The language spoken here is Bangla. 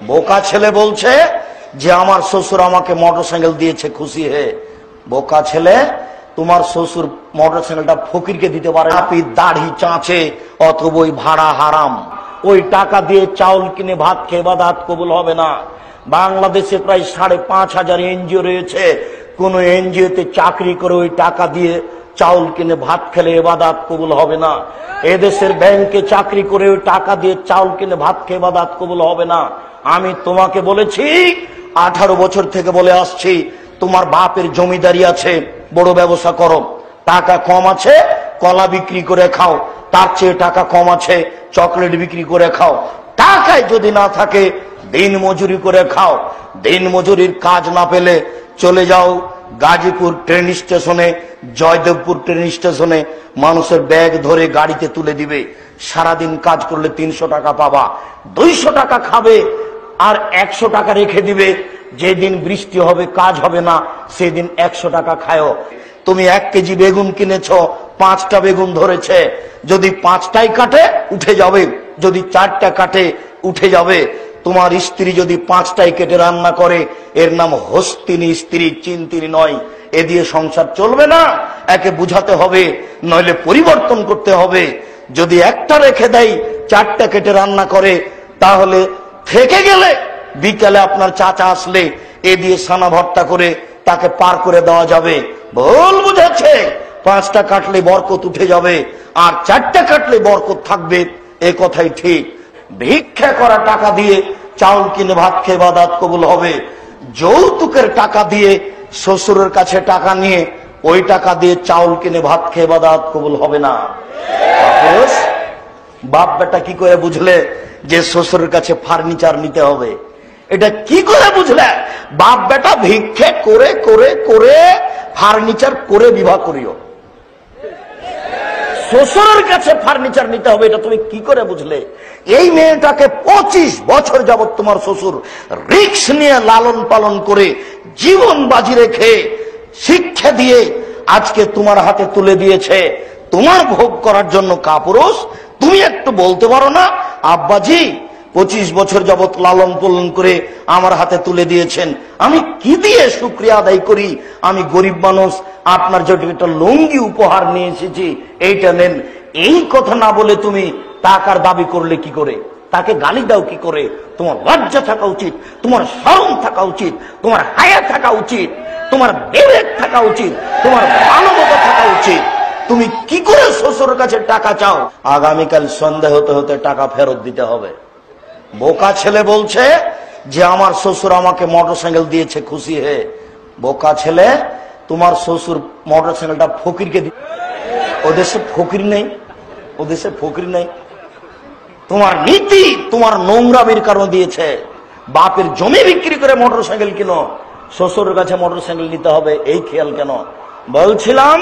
বোকা ছেলে বলছে যে আমার শ্বশুর আমাকে মোটরসাইকেল দিয়েছে খুশি হয়ে। বোকা ছেলে, তোমার শ্বশুর মোটরসাইকেলটা ফকিরকে দিতে পারে। আপনি দাড়ি চাঁচে অথবা ওই ভাড়া হারাম, ওই টাকা দিয়ে চাউল কিনে ভাত খেয়ে ইবাদত কবুল হবে না। বাংলাদেশে প্রায় 5,500 এনজিও রয়েছে, কোন এনজিওতে চাকরি করে ওই টাকা দিয়ে চাউল কিনে ভাত খেলে ইবাদত কবুল হবে না। এদেশের ব্যাংকে চাকরি করে ওই টাকা দিয়ে চাউল কিনে ভাত খেয়ে ইবাদত কবুল হবে না। আমি তোমাকে বলেছি, 18 বছর থেকে বলে আসছি, তোমার বাপের জমিদারি আছে, বড় ব্যবসা করো। টাকা কম আছে, কলা বিক্রি করে খাও। তার চেয়ে টাকা কম আছে, চকলেট বিক্রি করে খাও। টাকায় যদি না থাকে, দিন মজুরি করে খাও। দিন মজুরির কাজ না পেলে চলে যাও গাজীপুর ট্রেন স্টেশনে, জয়দেবপুর ট্রেন স্টেশনে মানুষের ব্যাগ ধরে গাড়িতে তুলে দিবে। সারাদিন কাজ করলে 300 টাকা পাবা। 200 টাকা খাবে আর 100 টাকা রেখে দিবে। যেদিন বৃষ্টি হবে, কাজ হবে না, সেদিন 100 টাকা খায়ও। তুমি 1 কেজি বেগুন কিনেছো, 5টা বেগুন ধরেছে। যদি 5টাই কাটে উঠে যাবে, যদি 4টা কাটে উঠে যাবে। তোমার স্ত্রী যদি 5টাই কেটে রান্না করে, এর নাম হস্তিনী স্ত্রী, চিন্তিনী নয়। এ দিয়ে সংসার চলবে না। একে বুঝাতে হবে, নইলে পরিবর্তন করতে হবে। যদি একটা রেখে দেয়, 4টা কেটে রান্না করে, তাহলে থেকে গেলে বিকালে আপনার চাচা আসলে এ দিয়ে সানা ভর্তা করে তাকে পার করে দেওয়া যাবে। ভুল বুঝেছে। 5টা কাটলে বরকত উঠে যাবে, আর 4টা কাটলে বরকত থাকবে, এ কথাই ঠিক। ভিক্ষা করা টাকা দিয়ে চাউল কিনে ভাত খেয়ে ইবাদত কবুল হবে। যৌতুকের টাকা দিয়ে শ্বশুরের কাছে টাকা নিয়ে ওই টাকা দিয়ে চাউল কিনে ভাত খেয়ে ইবাদত কবুল হবে না। বাপ বেটা কি করে বুঝলে যে শ্বশুরের কাছে ফার্নিচার নিতে হবে? এটা কি করে বুঝলে? বাপ বেটা ভিক্ষে করে করে করে ফার্নিচার করে বিবাহ করিও। শ্বশুরের কাছে ফার্নিচার নিতে হবে, এটা তুমি কি করে বুঝলে? এই মেয়েটাকে 25 বছর যাবত তোমার শ্বশুর রিস্ক নিয়ে লালন পালন করে জীবন বাজি রেখে শিক্ষা দিয়ে আজকে তোমার হাতে তুলে দিয়েছে তোমার ভোগ করার জন্য। কাপুরুষ, তুমি একটু বলতে পারো না, আব্বাজি 25 বছর যাবত লালন পালন করে আমার হাতে তুলে দিয়েছেন, আমি কি দিয়ে শুকরিয়া আদায় করি? আমি গরিব মানুষ, আপনার জন্য একটা লুঙ্গি উপহার নিয়ে এসেছি, এইটা নেন। এই কথা না বলে তুমি টাকার দাবি করলে কি করে? তাকে গালি দাও কি করে? তোমার লজ্জা থাকা উচিত, তোমার শরম থাকা উচিত, তোমার হায়া থাকা উচিত, তোমার বিবেক থাকা উচিত, তোমার মানবতা থাকা উচিত। তুমি কি করে শ্বশুরের কাছে টাকা চাও? আগামীকাল সন্ধ্যা হতে হতে টাকা ফেরত দিতে হবে। বোকা ছেলে বলছে যে আমার শ্বশুর আমাকে মোটরসাইকেল দিয়েছে খুশি হয়ে। বোকা ছেলে, তোমার শ্বশুর মোটরসাইকেলটা ফকিরকে দিয়েছে। ওদেশে ফকির নেই, ওদেশে ফকির নেই। তোমার নীতি, তোমার নোংরামির কারণে দিয়েছে। বাপের জমি বিক্রি করে মোটরসাইকেল কিনো, শ্বশুরের কাছে মোটরসাইকেল নিতে হবে, এই খেয়াল কেন? বলছিলাম